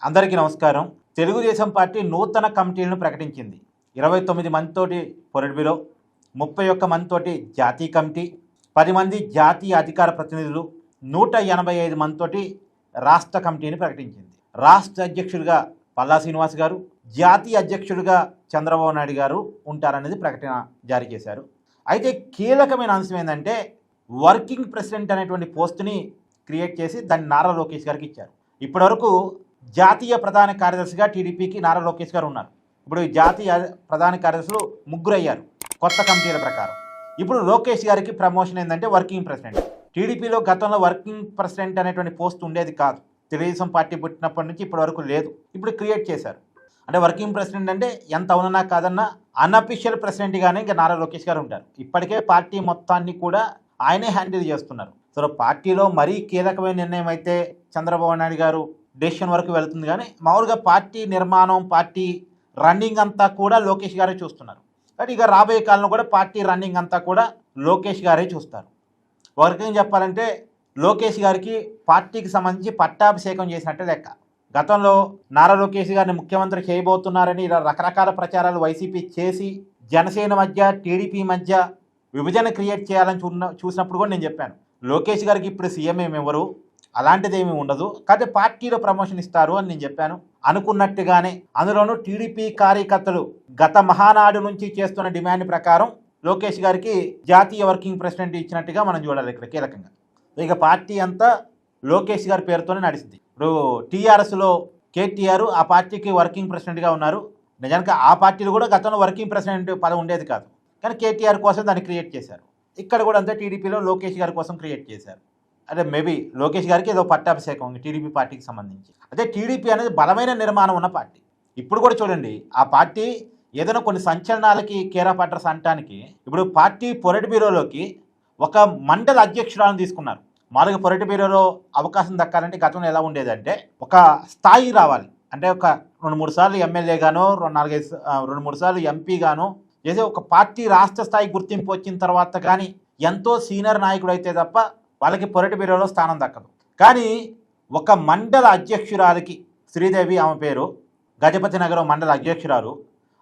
అందరికీ నమస్కారం. తెలుగుదేశం పార్టీ నూతన కమిటీలను ప్రకటించింది. 29 మందితోటి పొలిట్ బ్యూరో, 31 మందితోటి జాతీయ కమిటీ, 10 మంది జాతీయ అధికార ప్రతినిధులు, 185 మందితోటి రాష్ట్ర కమిటీని ప్రకటించింది. రాష్ట్ర అధ్యక్షుడిగా పల్లా శ్రీనివాస్ గారు, జాతీయ అధ్యక్షుడిగా చంద్రబాబు నాయుడు గారు ఉంటారనేది ప్రకటన జారీ చేశారు. అయితే కీలకమైన అంశం ఏంటంటే వర్కింగ్ ప్రెసిడెంట్ అనేటువంటి పోస్టుని క్రియేట్ చేసి దాన్ని నారా లోకేష్ గారికి ఇచ్చారు. ఇప్పటివరకు జాతీయ ప్రధాన కార్యదర్శిగా టీడీపీకి నారా లోకేష్ గారు ఉన్నారు. ఇప్పుడు జాతీయ ప్రధాన కార్యదర్శులు 3 అయ్యారు కొత్త కమిటీల ప్రకారం. ఇప్పుడు లోకేష్ గారికి ప్రమోషన్ ఏంటంటే వర్కింగ్ ప్రెసిడెంట్. టీడీపీలో గతంలో వర్కింగ్ ప్రెసిడెంట్ అనేటువంటి పోస్ట్ ఉండేది కాదు. తెలుగుదేశం పార్టీ పుట్టినప్పటి నుంచి ఇప్పటి వరకు లేదు. ఇప్పుడు క్రియేట్ చేశారు. అంటే వర్కింగ్ ప్రెసిడెంట్ అంటే ఎంత అవునన్నా కాదన్నా అన్అఫీషియల్ ప్రెసిడెంట్గానే ఇంకా నారా లోకేష్ గారు ఉంటారు. ఇప్పటికే పార్టీ మొత్తాన్ని కూడా ఆయనే హ్యాండిల్ చేస్తున్నారు. సో పార్టీలో మరీ కీలకమైన నిర్ణయం అయితే చంద్రబాబు నాయుడు గారు డెసిషన్ వరకు వెళ్తుంది, కానీ మామూలుగా పార్టీ నిర్మాణం, పార్టీ రన్నింగ్ అంతా కూడా లోకేష్ గారే చూస్తున్నారు. కాబట్టి ఇక రాబోయే కాలంలో కూడా పార్టీ రన్నింగ్ అంతా కూడా లోకేష్ గారే చూస్తారు. ఒక రకంగా చెప్పాలంటే లోకేష్ గారికి పార్టీకి సంబంధించి పట్టాభిషేకం చేసినట్టే లెక్క. గతంలో నారా లోకేష్ గారిని ముఖ్యమంత్రి చేయబోతున్నారని ఇలా రకరకాల ప్రచారాలు వైసీపీ చేసి జనసేన మధ్య, టీడీపీ మధ్య విభజన క్రియేట్ చేయాలని చూసినప్పుడు కూడా నేను చెప్పాను, లోకేష్ గారికి ఇప్పుడు సీఎం ఏమివ్వరు, అలాంటిది ఏమీ ఉండదు, కాకపోతే పార్టీలో ప్రమోషన్ ఇస్తారు అని నేను చెప్పాను. అనుకున్నట్టుగానే అందులోనూ టీడీపీ కార్యకర్తలు గత మహానాడు నుంచి చేస్తున్న డిమాండ్ ప్రకారం లోకేష్ గారికి జాతీయ వర్కింగ్ ప్రెసిడెంట్ ఇచ్చినట్టుగా మనం చూడాలి ఇక్కడ కీలకంగా. ఇక పార్టీ అంతా లోకేష్ గారి పేరుతోనే నడిచింది. ఇప్పుడు టీఆర్ఎస్లో కేటీఆర్ ఆ పార్టీకి వర్కింగ్ ప్రెసిడెంట్గా ఉన్నారు. నిజానికి ఆ పార్టీలో కూడా గతంలో వర్కింగ్ ప్రెసిడెంట్ పదవి ఉండేది కాదు, కానీ కేటీఆర్ కోసం దాన్ని క్రియేట్ చేశారు. ఇక్కడ కూడా అంతే టీడీపీలో లోకేష్ గారి కోసం క్రియేట్ చేశారు. అంటే మేబీ లోకేష్ గారికి ఏదో పట్టాభిషేకం టీడీపీ పార్టీకి సంబంధించి. అదే టీడీపీ అనేది బలమైన నిర్మాణం ఉన్న పార్టీ. ఇప్పుడు కూడా చూడండి, ఆ పార్టీ ఏదైనా కొన్ని సంచలనాలకి కేరాఫ్ అడ్రస్ అనటానికి ఇప్పుడు పార్టీ పొలిట్ బ్యూరోలోకి ఒక మండల అధ్యక్షురాలను తీసుకున్నారు. మామూలుగా పొలిట్ బ్యూరోలో అవకాశం దక్కాలంటే గతంలో ఎలా ఉండేదంటే ఒక స్థాయి రావాలి, అంటే ఒక 2-3 సార్లు ఎమ్మెల్యేగానో 2-3 సార్లు ఎంపీగానో చేసే ఒక పార్టీ రాష్ట్ర స్థాయి గుర్తింపు వచ్చిన తర్వాత కానీ ఎంతో సీనియర్ నాయకుడు అయితే తప్ప వాళ్ళకి పొలిట్ బ్యూరోలో స్థానం దక్కదు. కానీ ఒక మండల అధ్యక్షురాలకి, శ్రీదేవి ఆమె పేరు, గజపతి నగరం మండల అధ్యక్షురాలు,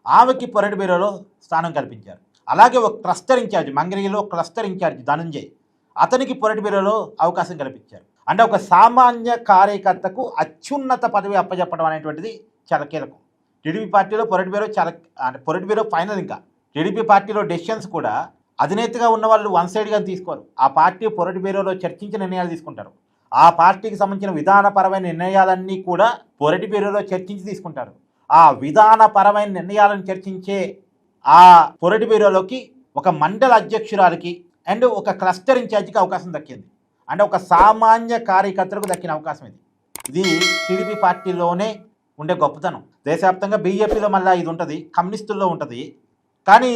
ఆమెకి పొలిట్ బ్యూరోలో స్థానం కల్పించారు. అలాగే ఒక క్లస్టర్ ఇన్ఛార్జ్, మంగళగిరిలో క్లస్టర్ ఇన్ఛార్జ్ ధనంజయ్, అతనికి పొలిట్ బ్యూరోలో అవకాశం కల్పించారు. అంటే ఒక సామాన్య కార్యకర్తకు అత్యున్నత పదవి అప్పచెప్పడం అనేటువంటిది చాలా కీలకం. టీడీపీ పార్టీలో పొలిట్ బ్యూరో చాలా, అంటే పొలిట్ బ్యూరో ఫైనల్. ఇంకా టీడీపీ పార్టీలో డెసిషన్స్ కూడా అధినేతగా ఉన్న వాళ్ళు వన్ సైడ్గా తీసుకోరు. ఆ పార్టీ పొలిట్ బ్యూరోలో చర్చించిన నిర్ణయాలు తీసుకుంటారు. ఆ పార్టీకి సంబంధించిన విధానపరమైన నిర్ణయాలన్నీ కూడా పొలిట్ బ్యూరోలో చర్చించి తీసుకుంటారు. ఆ విధానపరమైన నిర్ణయాలను చర్చించే ఆ పొలిట్ బ్యూరోలోకి ఒక మండల అధ్యక్షురాలకి అండ్ ఒక క్లస్టర్ ఇన్ఛార్జికి అవకాశం దక్కింది. అంటే ఒక సామాన్య కార్యకర్తలకు దక్కిన అవకాశం ఇది టీడీపీ పార్టీలోనే ఉండే గొప్పతనం. దేశవ్యాప్తంగా బీజేపీలో మళ్ళీ ఇది ఉంటుంది, కమ్యూనిస్టుల్లో ఉంటుంది, కానీ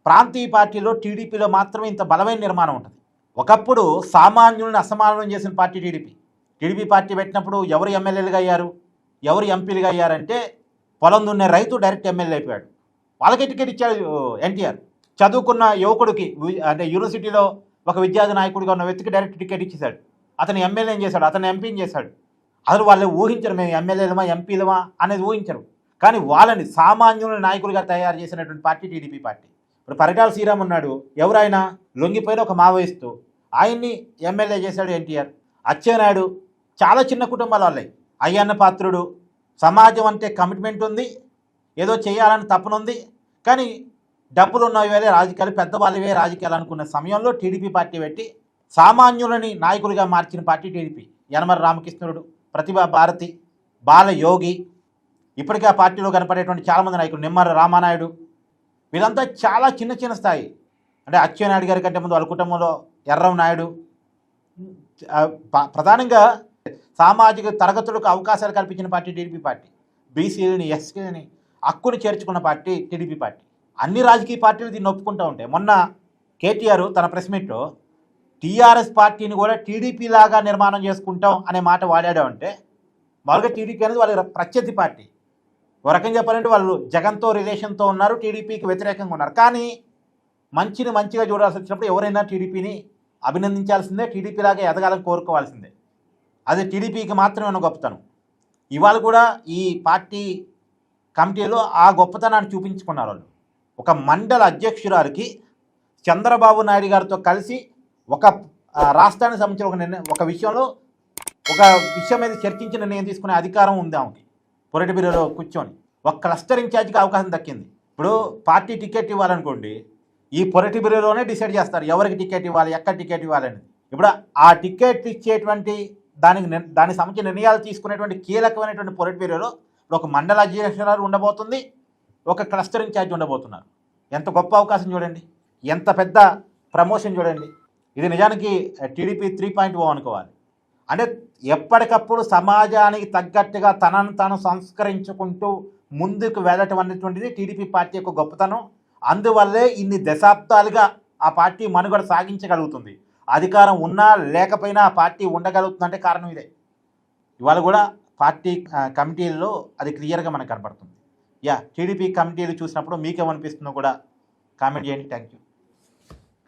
ప్రాంతీయ పార్టీలో టీడీపీలో మాత్రమే ఇంత బలమైన నిర్మాణం ఉంటుంది. ఒకప్పుడు సామాన్యులను అసమానం చేసిన పార్టీ టీడీపీ పార్టీ పెట్టినప్పుడు ఎవరు ఎమ్మెల్యేలుగా అయ్యారు, ఎవరు ఎంపీలుగా అయ్యారంటే పొలం దున్నే రైతు డైరెక్ట్ ఎమ్మెల్యే అయిపోయాడు. వాళ్ళకి టికెట్ ఇచ్చాడు ఎన్టీఆర్. చదువుకున్న యువకుడికి, అంటే యూనివర్సిటీలో ఒక విద్యార్థి నాయకుడిగా ఉన్న వ్యక్తికి డైరెక్ట్ టికెట్ ఇచ్చేశాడు. అతను ఎమ్మెల్యేని చేశాడు, అతను ఎంపీని చేశాడు. అసలు వాళ్ళు ఊహించరు, మేము ఎమ్మెల్యేలమా ఎంపీలమా అనేది ఊహించరు. కానీ వాళ్ళని సామాన్యుల నాయకులుగా తయారు చేసినటువంటి పార్టీ టీడీపీ పార్టీ. ఇప్పుడు పరిటాల శ్రీరామ్ ఉన్నాడు, ఎవరైనా లొంగిపోయిన ఒక మావోయిస్టు, ఆయన్ని ఎమ్మెల్యే చేశాడు ఎన్టీఆర్. అచ్చెన్నాయుడు చాలా చిన్న కుటుంబాల వాళ్ళే, అయ్యన్న పాత్రుడు, సమాజం అంటే కమిట్మెంట్ ఉంది, ఏదో చేయాలని తపనుంది, కానీ డబ్బులు ఉన్నవే రాజకీయాలు, పెద్దవాళ్ళవే రాజకీయాలు అనుకున్న సమయంలో టీడీపీ పార్టీ పెట్టి సామాన్యులని నాయకులుగా మార్చిన పార్టీ టీడీపీ. యనమల రామకృష్ణుడు, ప్రతిభా భారతి, బాలయోగి, ఇప్పటికే ఆ పార్టీలో కనపడేటువంటి చాలామంది నాయకులు, నిమ్మర రామానాయుడు, వీళ్ళంతా చాలా చిన్న స్థాయి. అంటే అచ్చెన్నాయుడు గారి కంటే ముందు వాళ్ళ కుటుంబంలో ఎర్రం నాయుడు. ప్రధానంగా సామాజిక తరగతులకు అవకాశాలు కల్పించిన పార్టీ టీడీపీ పార్టీ. బీసీలని, ఎస్సీలని హక్కుని చేర్చుకున్న పార్టీ టీడీపీ పార్టీ. అన్ని రాజకీయ పార్టీలు దీన్ని ఒప్పుకుంటూ ఉంటాయి. మొన్న కేటీఆర్ తన ప్రెస్ మీట్లో టీఆర్ఎస్ పార్టీని కూడా టీడీపీ లాగా నిర్మాణం చేసుకుంటాం అనే మాట వాడాడు. అంటే మామూలుగా టీడీపీ అనేది వాళ్ళ ప్రత్యర్థి పార్టీ. ఒక రకంగా చెప్పాలంటే వాళ్ళు జగన్తో రిలేషన్తో ఉన్నారు, టీడీపీకి వ్యతిరేకంగా ఉన్నారు. కానీ మంచిని మంచిగా చూడాల్సి వచ్చినప్పుడు ఎవరైనా టీడీపీని అభినందించాల్సిందే, టీడీపీలాగా ఎదగాలని కోరుకోవాల్సిందే. అది టీడీపీకి మాత్రమే గొప్పతనం. ఇవాళ కూడా ఈ పార్టీ కమిటీలో ఆ గొప్పతనాన్ని చూపించుకున్నారు వాళ్ళు. ఒక మండల అధ్యక్షురాలికి చంద్రబాబు నాయుడు గారితో కలిసి ఒక రాష్ట్రానికి సంబంధించిన ఒక విషయం మీద చర్చించి నిర్ణయం తీసుకునే అధికారం ఉంది ఆమెకి. పొలిట్ బ్యూరోలో కూర్చొని ఒక క్లస్టర్ ఇన్ఛార్జ్కి అవకాశం దక్కింది. ఇప్పుడు పార్టీ టికెట్ ఇవ్వాలనుకోండి, ఈ పొలిట్ బ్యూరోలోనే డిసైడ్ చేస్తారు ఎవరికి టికెట్ ఇవ్వాలి, ఎక్కడ టికెట్ ఇవ్వాలని. ఇప్పుడు ఆ టికెట్ ఇచ్చేటువంటి దానికి సంబంధించిన నిర్ణయాలు తీసుకునేటువంటి కీలకమైనటువంటి పొలిట్ బ్యూరోలో ఒక మండల అధ్యక్షురాలు ఉండబోతుంది, ఒక క్లస్టర్ ఇన్ఛార్జ్ ఉండబోతున్నారు. ఎంత గొప్ప అవకాశం చూడండి, ఎంత పెద్ద ప్రమోషన్ చూడండి. ఇది నిజానికి టీడీపీ 3.0 అనుకోవాలి. అంటే ఎప్పటికప్పుడు సమాజానికి తగ్గట్టుగా తనను తాను సంస్కరించుకుంటూ ముందుకు వెళ్ళటం అనేటువంటిది టీడీపీ పార్టీ యొక్క గొప్పతనం. అందువల్లే ఇన్ని దశాబ్దాలుగా ఆ పార్టీ మనుగడ సాగించగలుగుతుంది. అధికారం ఉన్నా లేకపోయినా ఆ పార్టీ ఉండగలుగుతుందంటే కారణం ఇదే. ఇవాళ కూడా పార్టీ కమిటీల్లో అది క్లియర్గా మనకు కనపడుతుంది. టీడీపీ కమిటీలు చూసినప్పుడు మీకేమనిపిస్తుందో కూడా కామెంట్ చేయండి. Thank you.